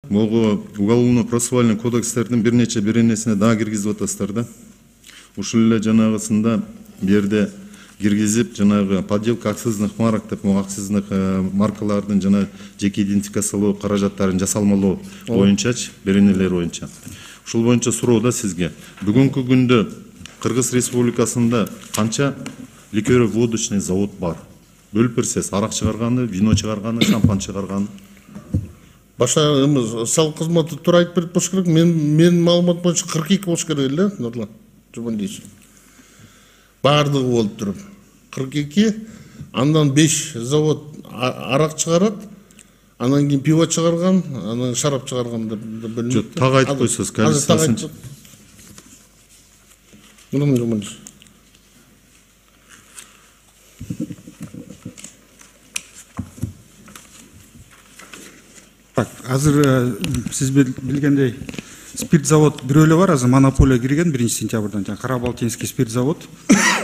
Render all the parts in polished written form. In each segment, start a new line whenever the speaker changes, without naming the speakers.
могу уголовно-процессуальный кодекстердин бир нече беренесине дагы киргизип атасыздар да. Ушул эле жанагысында берде киргизип жанагы подделка акцизных марок деп акцизных маркалардын жана жеке идентификациялоо каражаттарын жасалмалоо боюнчачы беренелер боюнча. Ушул боюнча суроо да сизге. Бүгүнкү күндө Кыргыз Республикасында канча ликероводочный завод бар? Бөлүп берсеңиз, арак чыгарганы, вино чыгарганы, шампан чыгарганы.
Башка салык кызматы туура айтып берип болуш керек. Мен маалымат боюнча 42 болуш керек эле, Нурлан Жумандиевич. Бардыгы болуп туруп 42, андан 5 завод арак чыгарат, анан кийин пиво чыгарган, анан шарап чыгарган деп бөлүнөт.
Жок, так айтып койсоңуз, количествосын.
Нурлан Жумандиевич.
Так, азыр сиз билгендей спирт завод бирөө эле бар, азыр монополия кирген 1 сентябрдан, Карабалтинский спирт завод.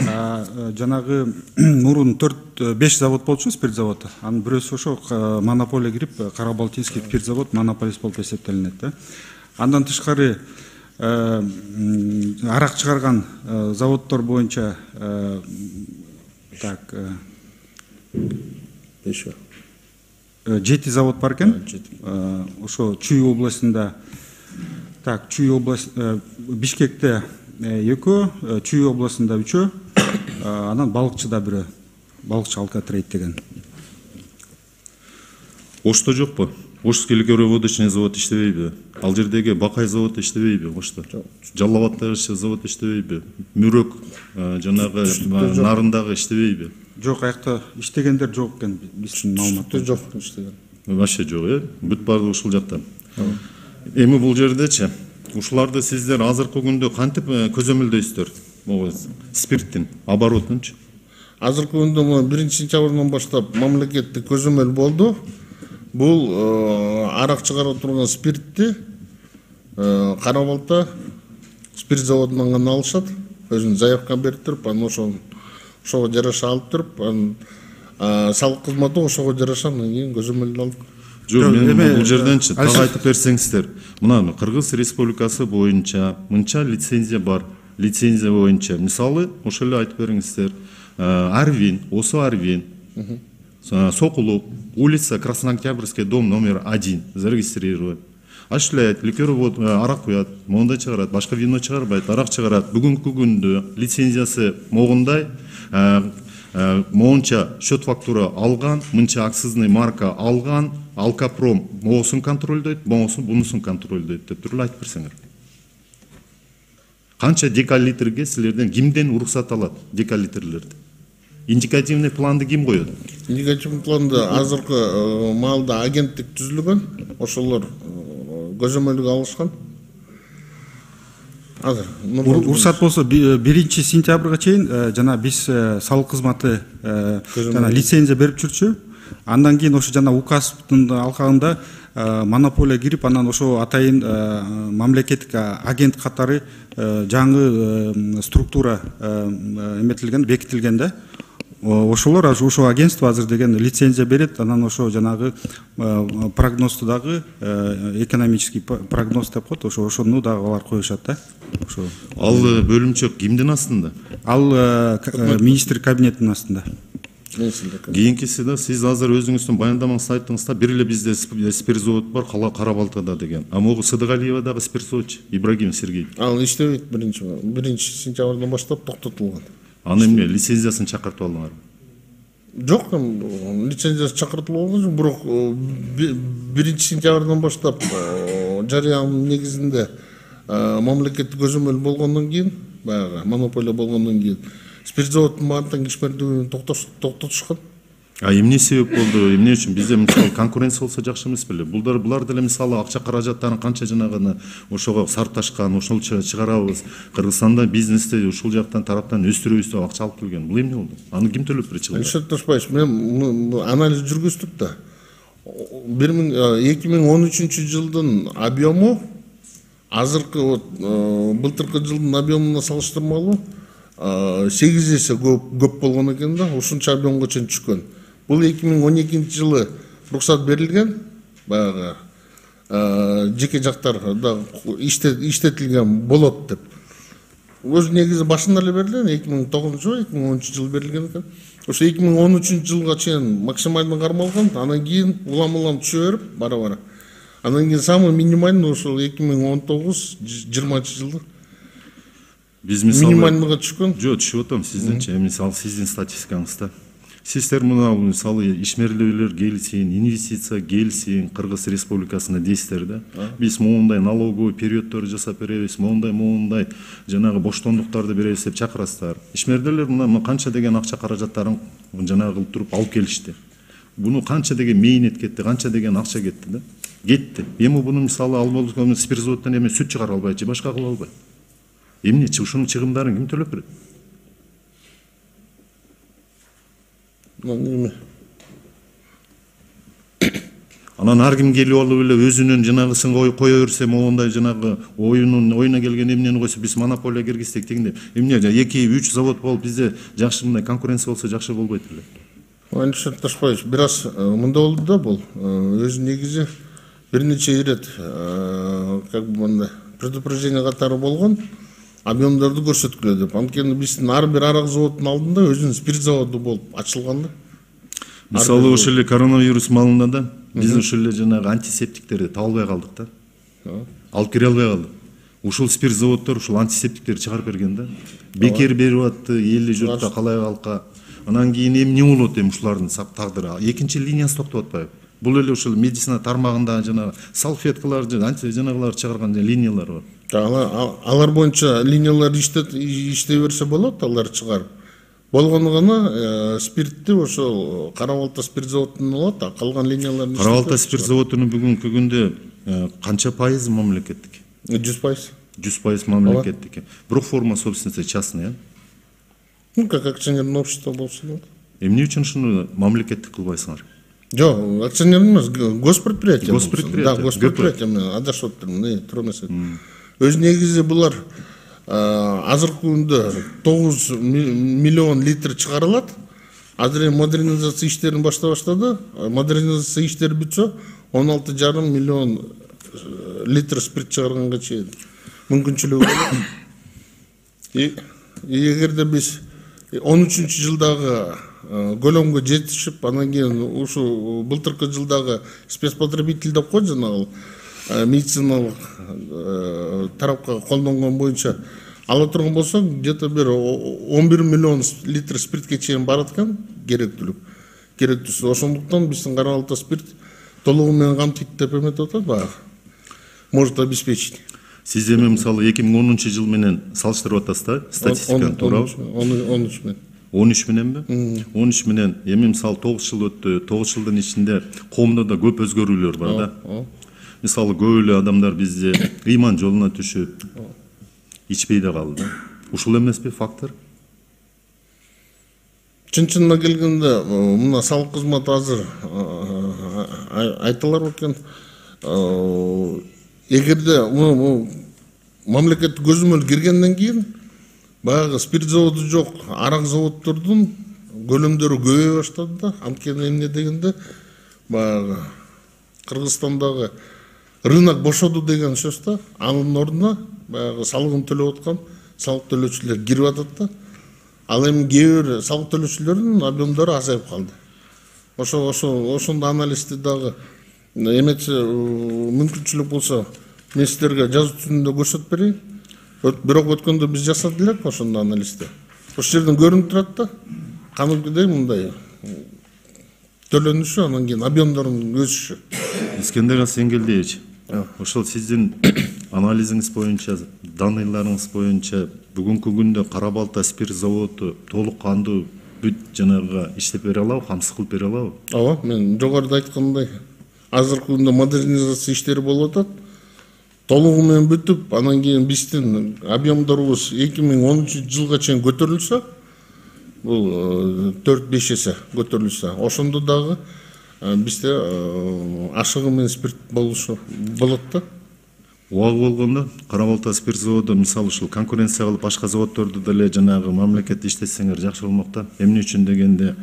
Жанагы мурун 4-5 завод болчу спирт завод. Анын бирөөсү ошо монополия кирип Карабалтинский спирт завод монополист болуп эсептелинет да. Андан тышкары арак чыгарган заводдор боюнча так 7 завод бар экен. Ошо Чүй областында, так, Чүй область, Бишкекте 2, Чүй областында 3, анан балыкчыда 1, балыкчы Алкатрейд деген.
Ошто жокпу? Ошский ликероводочный завод иштебейби? Ал жердеги Бакай завод иштебейби? Ошто. Жалал Абаддагы завод иштебейби? Мүрөк жанагы нарындагы иштебейби?
Жок, аякта иштегендер жок экен, биздин маалыматта
жок иштеген.
Вообще жок, бүт баардыгы ушул жакта. Эми бул жердечи, ушуларды сиздер азыркы күндө кантип көзөмөлдөйсүздөр? Могу спирттин оборотунчу.
Азыркы күндө 1 сентябрдан баштап мамлекеттик көзөмөл болду. Бул арак чыгарып турган спиртти Карабалта спирт заводунан гана алышат. Өзүнүн заявка берип туруп, анан ошого жараша алып туруп, салык кызматы ошого жараша кийин көзөмөлдү алып.
Жок, мен бул жерденчи так айтып берсеңиздер. Мына Кыргыз Республикасы боюнча мынча лицензия бар. Лицензия боюнча, мисалы, ошол эле айтып бериңиздер. Арвин, Осо Арвин, Сокулук, улица Краснооктябрьский, дом номер 1 зарегистрирован. Ашляет, ликеровод, арак куят, монда чыгарат, башка вино чыгарбайт, арак чыгарат. Бүгүнкү күндө лицензиясы могундай, монча счет фактура алган, мынча акцизный марка алган, Алкапром могусун контролдойт, бунусун контролдойт деп туруп айтып берсеңер. Канча декалитрге силерден кимден уруксат алат декалитрлерди? Индикативный планды ким коет?
Индикативный планды азыркы маалда агенттик түзүлгөн, ошолор көзөмөлгө алышкан.
Уруксат болсо 1 сентябрга чейин жана биз салык кызматы жана лицензия берип жүрчү. Андан кийин ошо жана указдын алкагында монополия кирип, анан ошо атайын мамлекеттик агент катары жаңы структура эметилген, бекитилген да. Ошолор ошо агентство азыр деген лицензия берет, анан ошо жанагы прогнозду дагы экономический прогноз деп коет, ошону дагы алар коюшат да.
Ал бөлүмчө кимдин астында?
Ал министр кабинетинин астында.
Кийинкиси да сиз азыр өзүңүздүн баяндамаңызда айттыңыз да, бир эле бизде спирт завод бар Карабалтада деген. А могу Сыдыгалиева дагы спирт завод, Ибрагим Сергей.
Ал иштебейт 1 сентябрдан баштап токтотулган.
Аны эмне лицензиясын чакыртып алдыңар?
Жок, лицензиясы чакыртылып алган, бирок 1 сентябрдан баштап жарыянын негизинде мамлекеттик көзөмөл болгондон кийин, баягы монополия болгондон кийин спирт заводдун баардыгын ишмердүүлүгүн токтотушкан.
Эмне себеп болду? Эмне үчүн? Бизде мисалы конкуренция болсо жакшы эмес беле? Булар деле мисалы акча каражаттарын канча жанагы ошого сарпташкан, ошол чыгарабыз. Кыргызстанда бизнести ушул жактан тараптан өстүрөбүз деп акча алып келген. Бул эмне болду? Аны ким төлөп берет?
Алишер Ташбаевич, мен анализ жүргүздүк да. 2013 жылдын объему азыркы былтыркы жылдын объемуна салыштырмалуу 8 есе көп болгон экен да, ушунча объемго чейин түшкөн. Бул 2012 жылы рухсат берилген, баягы жеке жактарда иштетилген болот деп. Өзү негизи башында эле берилген 2009 жылы 2013 жылы берилген экен. Ошо 2013 жылга чейин максимально кармалган, анан кийин улам түшө берип бара. Анан кийин самый минимальный ошол 2019-20 жылы
Биз мисалы
минимальныйга түшкөн.
Жок, түшүп атам сиздинчи. Мисалы сиздин статистикаңызда. Сиздер мына мисалы ишмерлүүлөр келсин, инвестиция келсин Кыргыз Республикасына дейсиздер да. Биз моундай налоговый периоддорду жасап беребиз, моундай жанагы боштондуктарды беребиз деп чакырасыздар. Ишмерлүүлөр мына канча деген акча каражаттарын жанагы кылып туруп алып келишти. Буну канча деген мэйнет кетти, канча деген акча кетти да. Кетти. Эми буну мисалы алболгон спирт заводунан эме сүт чыгара албайт же башка кыла албайт. Эмне ушунун чыгымдарын ким төлөп берет? Анан ар ким келип алып эле өзүнүн жанагысын кое берсе, моундай жанагы оюна келген эмнени койсо биз монополия киргиздик дегенде, эмне 2-3 завод болуп бизде жакшы мындай конкуренция болсо жакшы болбойт эле. Алишер
Ташбаевич, бир аз мындай болду да бул. Өзү негизи бир нече ирет как бы мындай предупреждение катары болгон. Объемдарды көрсөткүлө деп. Анткени биздин ар бир арак заводдун алдында өзүнүн спирт заводу болуп ачылган да.
Мисалы ошол эле коронавирус маалында да биз ошол эле жанагы антисептиктерди таба албай калдык да. Алып кире албай калдык. Ушул спирт заводдор ушул антисептиктерди чыгарып берген да. Бекер берип атты, элли журтта калай калка. Анан кийин эмне болот эми ушулардын тагдыры? Экинчи линиясы токтоп атпайбы? Бул эле ушул медицина тармагында жанагы салфеткалар же жанагылар чыгарган линиялар бар.
Алар боюнча линиялар иштей берсе болот, алар чыгарып. Болгону гана спиртти ошол Кара Балта спирт заводунан алат, а калган линияларды
Кара Балта спирт заводунун бүгүнкү күндө канча пайызы мамлекеттик?
100%.
100% мамлекеттик. Бирок форма собственности частная.
Ну, как акционерное общество болсо болот.
Эмне үчүн ушуну мамлекеттик кылбайсыңар?
Жок, акционерный эмес, госпредприятие.
Госпредприятие.
Да, госпредприятие менен адашып атырмын, туура эмес. Өз негизи булар азыркы күндө 9 миллион литр чыгарылат. Азыр модернизация иштерин баштады. Модернизация иштери бүтсө 16,5 миллион литр спирт чыгарганга чейин мүмкүнчүлүгү болот. Эгерде биз 13-жылдагы көлөмгө жетишип, анан кийин ушу былтыркы жылдагы спецпотребитель деп койду жанагы медициналык тарапка колдонгон боюнча ала турган болсок, где-то бир 11 миллион литр спиртке чейин барат экен керектүүсү. Ошондуктан биздин Кара Балта спирт толугу менен камтыйт деп эметип атат баягы. Может обеспечить.
Сиз эми мисалы 2010 жыл менен салыштырып атасыз да, статистиканы туурабы?
13 менен.
13 мененби? 13 менен эми мисалы 9 жыл өттү. 9 жылдын ичинде коомдо да көп өзгөрүүлөр бар да. Мисалы көп эле адамдар бизде ыйман жолуна түшүп, ичпей да калды. Ушул эмеспи фактор?
Чын-чынына келгенде, мына салык кызматы азыр айтылар экен. Эгерде мамлекет көзөмөл киргенден кийин баягы спирт заводу жок, арак заводдордун көлөмдөрү көбөйө баштады да. Анткени эмне дегенде баягы Кыргызстандагы рынок бошоду деген сөз да. Анын ордуна баягы салыгын төлөп аткан салык төлөөчүлөр кирип атат да. Ал эми кээ бир салык төлөөчүлөрдүн объемдору азайып калды. Ошондо анализди дагы эметсе мүмкүнчүлүк болсо мен сиздерге жазуу түрүндө көрсөтүп берейин. Бирок өткөндө биз жасадык элек ошондо анализди. Ошол жерден көрүнүп турат да. Каныкыдай мындай төлөнүшү, анан кийин объемдордун өсүшү.
Искендер Асенгелдиевич, ошол сиздин анализиңиз боюнча, даныйларыңыз боюнча бүгүнкү күндө Кара Балта спирт заводу толук кандуу бүт жанагы иштеп бере алабы, камсыз кылып бере алабы?
Ооба, мен жогоруда айткандай азыркы күндө модернизация иштери болуп атат. Толугу менен бүтүп, анан кийин биздин объемдорубуз 2013 жылга чейин көтөрүлсө, бул 4-5 эсе көтөрүлсө, ошондо дагы бизде ашыгы менен спирт болушу болот да.
Убагы болгондо Кара Балта спирт заводу мисалы ушул конкуренция кылып башка заводдорду деле жанагы мамлекетте иштетсеңер жакшы болмок да. Эмне үчүн дегенде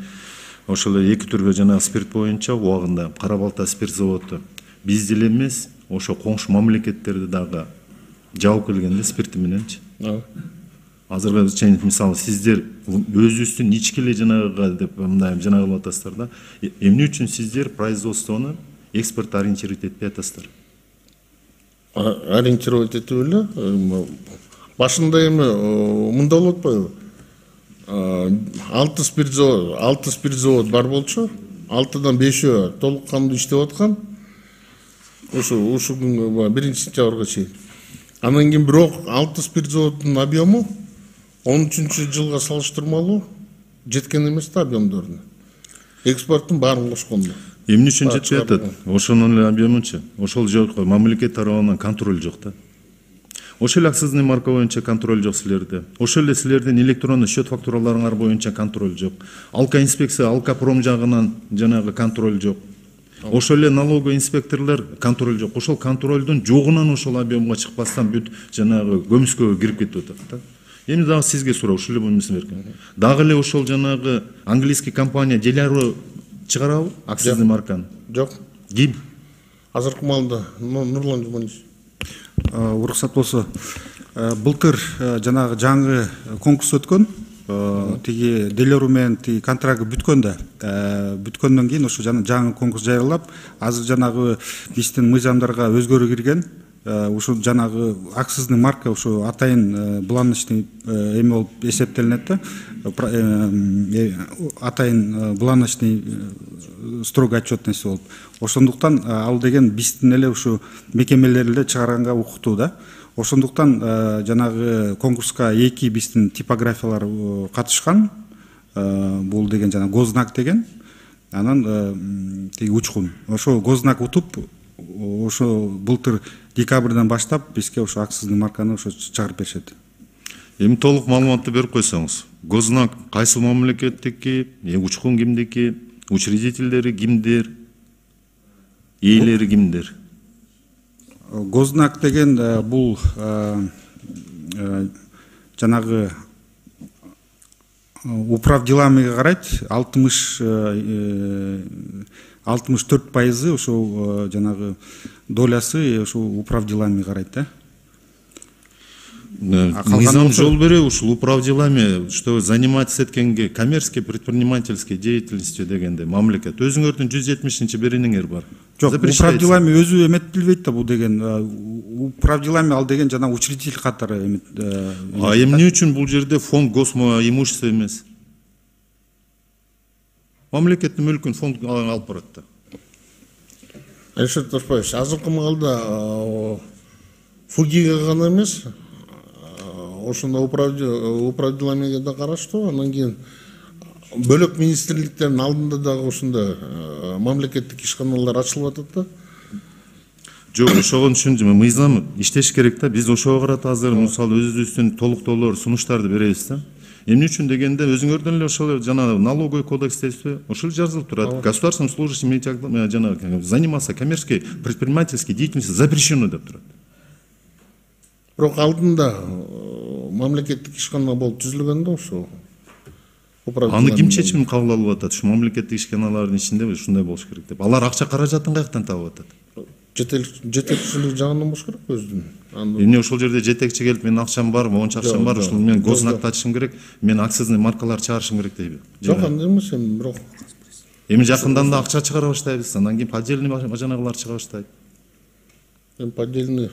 ошол эки түргө жанагы спирт боюнча убагында Кара Балта спирт заводу бизде эле эмес, ошо коңшу мамлекеттерди дагы жабып келгенде спирти мененчи. Азыркыга чейин мисалы сиздер өзүбүздүн ички эле жанагыга деп мындай жанагы кылып атасыздар да. Эмне үчүн сиздер производствону экспорт ориентировать этпей атасыздар?
Ориентировать этип эле башында эми мындай болуп атпайбы? 6 спирт завод бар болчу. 6-дан 5-өө толук кандуу иштеп аткан. Ошо күнгө 1-сентябрга чейин. Андан кийин бирок 6 спирт заводунун объему 13-жылга салыштырмалуу жеткен эмес да объемдоруна. Экспорттун баарын кошкондо.
Эмне үчүн жетпей атат? Ошонун эле объемучу. Ошол жок, мамлекет тарабынан контроль жок да. Ошол эле акцизный марка боюнча контроль жок силерде. Ошол эле силердин электрондуу счет фактураларыңар боюнча контроль жок. Алка инспекция, Алка пром жагынан жанагы контроль жок. Ошол эле налоговый инспекторлор контроль жок. Ошол контролдун жогунан ошол объемга чыкпастан бүт жанагы көмүскөгө кирип кетип атат да. Эми дагы сизге суроо, ушул эле болмосун беркен. Дагы эле ошол жанагы английский компания Деляру чыгарабы акцизный марканы?
Жок.
Ким?
Азыркы маалда Нурлан Жумалиевич.
Уруксат болсо, былтыр жанагы жаңы конкурс өткөн. Тиги Деляру менен тиги контракты бүткөн да. Бүткөндөн кийин ошо жаңы конкурс жарыялап, азыр жанагы биздин мыйзамдарга өзгөрүү кирген. Ушул жанагы акцизный марка ошо атайын бланочный эме болуп эсептелинет да. Атайын бланочный строго отчетность болуп. Ошондуктан ал деген биздин эле ушу мекемелер эле чыгарганга укуктуу да. Ошондуктан жанагы конкурска 2 биздин типографиялар катышкан. Бул деген жана Гознак деген. Анан тиги учкун. Ошо Гознак утуп, ошо былтыр декабрдан баштап бизге ошо акцизный марканы ошо чыгарып беришет.
Эми толук маалыматты берип койсоңуз. Гознак кайсы мамлекеттики, учкун кимдики, учредительдери кимдер, ээлери кимдер?
Гознак деген бул жанагы управ делами карайт, 64% ошо жанагы долясы ошо управ делами карайт да.
Мыйзам жол берет ушул управ делами, что заниматься эткенге коммерческой предпринимательской деятельностью дегенде мамлекет өзүңөрдүн 170-беренеңер бар.
Жок, управ делами өзү эметилбейт да бул деген. Управ делами ал деген жана учредитель катары эмет.
Эмне үчүн бул жерде фонд госимущество эмес? Мамлекеттин мүлкүн фонд алып барат да.
Эшет Ташпаевич, азыркы маалда фугига гана эмес, ошондо управ деламиге да караштуу. Андан кийин бөлөк министрликтердин алдында дагы ушундай мамлекеттик ишканалар ачылып атат да.
Жок, ошого үчүн мыйзам иштеш керек да. Биз ошого карата азыр мисалы өзүбүздүн толуктоолор, сунуштарды беребиз да. Эмне үчүн дегенде өзүңөрдөн эле ошол жана налоговый кодекстеси ошол жазылып турат. Государственным служащим жана заниматься коммерческой предпринимательской деятельностью запрещено деп турат.
Бирок алдында мамлекеттик ишкана болуп түзүлгөн да ошо.
Аны ким чечим кабыл алып атат? Ушу мамлекеттик ишканалардын ичинде ушундай болуш керек деп. Алар акча каражатын каяктан табып атат?
Жетекчилик жагынан болуш керек өзүнүн.
Эмне ошол жерде жетекчи келип менин акчам бар, монча акчам бар, ушул мен Гознакты ачышым керек, мен акцизный маркалар чыгарышым керек дейби?
Жок, андай эмес эми бирок.
Эми жакындан да акча чыгара баштайбыз, андан кийин поддельный жанагылар чыга баштайт.
Эми поддельный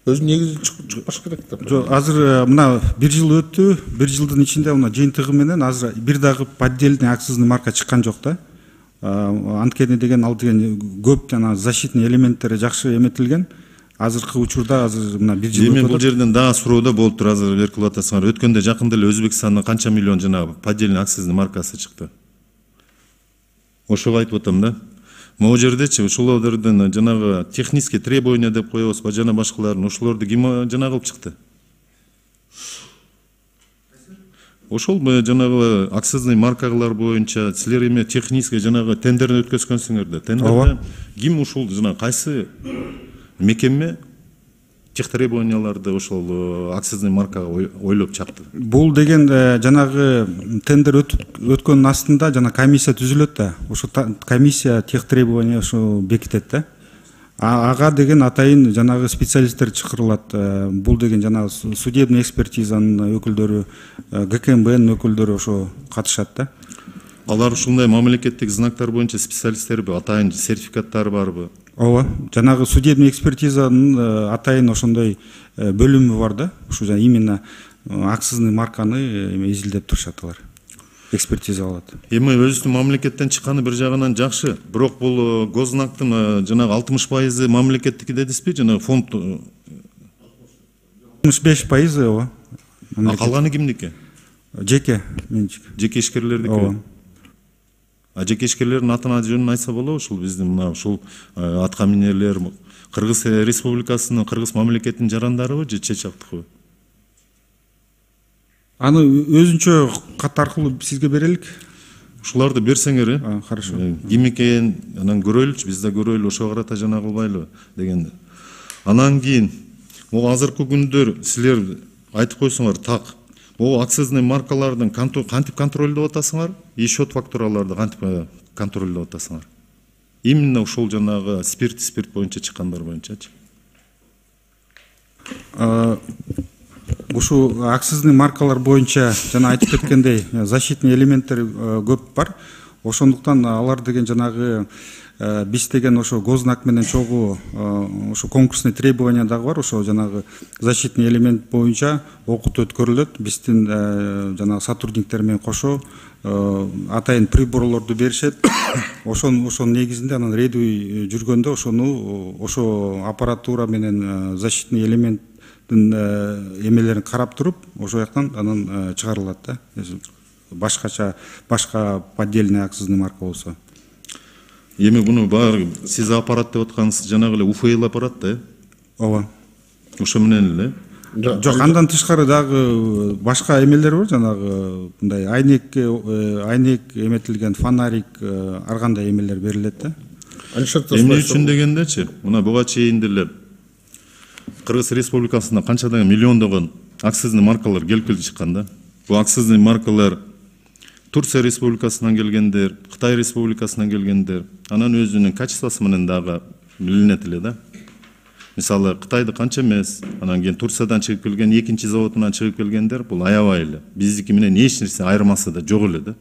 өз негизи чыкпаш керек да.
Жок, азыр мына 1 жыл өттү, 1 жылдын ичинде мына жыйынтыгы менен азыр бир дагы поддельный акцизный марка чыккан жок да. Анткени деген ал деген көп жана защитный элементтери жакшы эметилген. Азыркы учурда азыр мына 1 жыл өтүп.
Эми бул жерден дагы суроо болуп тур, азыр эркилип атасыңар. Өткөндө жакында эле Өзбекстандын канча миллион жанагы поддельный акцизный маркасы чыкты. Ошого айтып атам да. Могу жердечи ушулардын жанагы технический требования деп коебуз, жана башкаларын ошолорду ким жанагы кылып чыкты? Ошол жанагы акцизный маркалар боюнча силер эми технический жанагы тендерди өткөзгөнсүңөр да. Тендерде ким ушул жана кайсы мекеме техтребованияларды ошол акцизный маркага ойлоп чапты?
Бул деген жанагы тендер өткөндүн астында жана комиссия түзүлөт да. Ошо комиссия техтребования ошо бекитет да. ага деген атайын жанагы специалисттер чакырылат. Бул деген жанагы судебный экспертизанын өкүлдөрү, ГКМБнын өкүлдөрү ошо катышат да.
Алар ушундай мамлекеттик знактар боюнча специалисттерби, атайын сертификаттары барбы?
Ооба, жанагы судебный экспертизанын атайын ошондой бөлүмү бар да. Ушу именно акцизный марканы изилдеп турушат алар. Экспертиза алат.
Эми өзүнүн мамлекеттен чыкканы бир жагынан жакшы, бирок бул гознактын жанагы 60% мамлекеттики дедизби, жанагы фонд
65% ооба.
А калганы кимдики?
Жеке менчик.
Жеке ишкерлердики.
Ооба.
А жеке ишкерлердин атына жөнүн айтса болобу? Ушул биздин мына ушул атка минерлер Кыргыз Республикасынын, Кыргыз мамлекетинин жарандарыбы же чечактыкыбы?
Аны өзүнчө кат аркылуу сизге берелик.
Ушуларды берсеңер,
Хорошо.
Ким экенин анан көрөлүчү, биз да көрөлү, ошого карата жана кылбайлыбы дегенде. Анан кийин могу азыркы күндөр силер айтып койсоңор так. Могу акцизный маркалардын кантип контролдоп атасыңар? И счет фактураларды кантип контролдоп атасыңар? Именно ушул жанагы спирт боюнча чыккандар боюнчачы.
Ушу акцизный маркалар боюнча жана айтып кеткендей защитный элементтер көп бар. Ошондуктан алар деген жанагы биз деген ошо гознак менен чогуу ошо конкурсный требования дагы бар. Ошо жанагы защитный элемент боюнча окутуу өткөрүлөт. Биздин жанагы сотрудниктер менен кошо атайын приборлорду беришет. Ошонун негизинде анан рейдовый жүргөндө ошо аппаратура менен защитный элемент эмелерин карап туруп, ошол жактан анан чыгарылат да. Башка поддельный акцизный марка болсо.
Эми буну баары сиз аппарат деп атканыңыз жанагы эле УФЛ аппарат да?
Ооба.
Ошо менен эле.
Жок, андан тышкары дагы башка эмелер бар, жанагы мындай айнек эметилген фонарик, ар кандай эмелер берилет да.
Эмне үчүн дегендечи, мына буга чейин деле Кыргыз Республикасында канчадан миллиондогон акцизный маркалар келип чыккан да. Бул акцизный маркалар Турция Республикасынан келгендер, Кытай Республикасынан келгендер, анан өзүнүн качествосу менен дагы билинет эле да. Мисалы Кытайды канча эмес, анан кийин Турциядан чыгып келген, экинчи заводунан чыгып келгендер, бул аябай эле. Биздики менен эч нерсе айырмасы да жок эле да.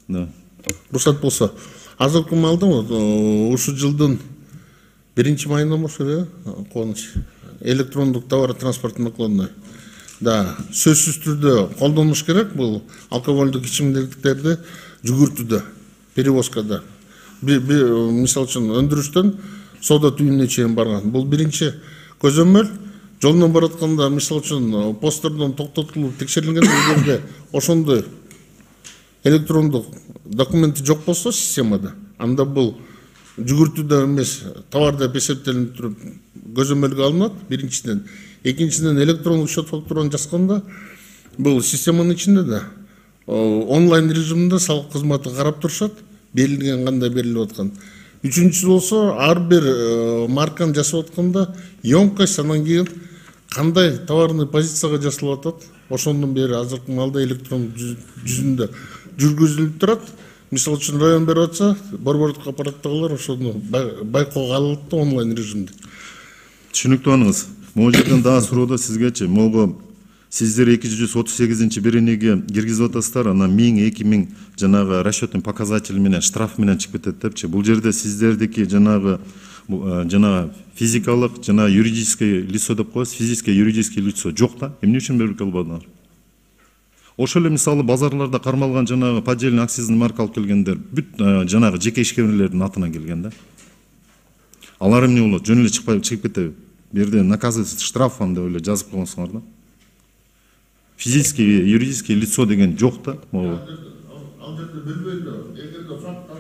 Да.
Рұқсат болса, азыркы малда ушу жылдын 1-майында болсо Кубаныч электрондук товар транспорт накладной. Да, сөзсүз түрдө колдонуш керек бул алкогольдук ичимдиктерди жүгүртүүдө, перевозкада. Мисалы үчүн өндүрүштөн соода түйүнүнө чейин барган. Бул биринчи көзөмөл. Жолдон баратканда мисалы үчүн постердон токтотулуп текшерилген жерде ошондой электрондук документи жок болсо системада, анда бул жүгүртүүдө эмес товар деп эсептелип туруп көзөмөлгө алынат. Биринчиден, экинчиден электрондук счет фактураны жазганда бул системанын ичинде да онлайн режиминде салык кызматы карап турушат, берилген кандай берилип аткан. Үчүнчүсү болсо ар бир марканы жасап атканда емкость, анан кийин кандай товарный позицияга жасалып атат, ошондон бери азыркы маалда электрондук жүзүндө жүргүзүлүп турат. Мисалы үчүн район берип атса, борбордук аппараттагылар ошону байкоого алат да онлайн режимде.
Түшүнүктүү аныңыз. Могу жерден дагы суроодо сизгечи, могу сиздер 238-биринеге киргизип атасыздар, анан 1000-2000 жанагы расчетный показатель менен штраф менен чыгып кетет депчи. Бул жерде сиздердики жанагы физикалык жана юридическое лицо деп коебуз, физическое юридическое лицо жок да. Эмне үчүн берип албадыңар? Ошол эле мисалы базарларда кармалган жанагы поддельный акцизный марка алып келгендер бүт жанагы жеке ишкерлердин атына келген да. Алар эмне болот? Жөн эле чыгып кетеби? Бу жерде наказывается штрафом деп эле жазып койгонсуңар да. Физическое, юридическое лицо деген жок да.
Ал жерде билбейли, эгерде факт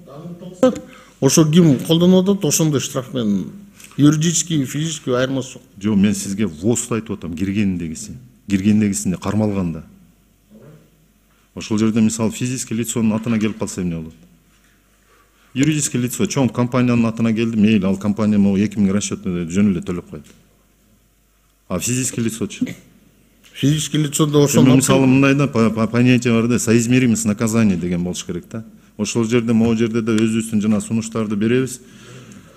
анықталса, ошо ким колдонуп атат, ошондой штраф менен юридический, физический айырмасы жок.
Жок, мен сизге ввозду айтып атам, киргендегисинде кармалганда. Ошол жерде мисалы физический лицонун атына келип калса эмне болот? Юридический лицо чоң компаниянын атына келди, мейли ал компания могу 2000 расчетный жөн эле төлөп коет. А физический лицочу?
Физический лицодо ошондо
мисалы мындай да понятие бар да, соизмеримость наказания деген болуш керек да. Ошол жерде могу жерде да өзүбүздүн жана сунуштарды беребиз.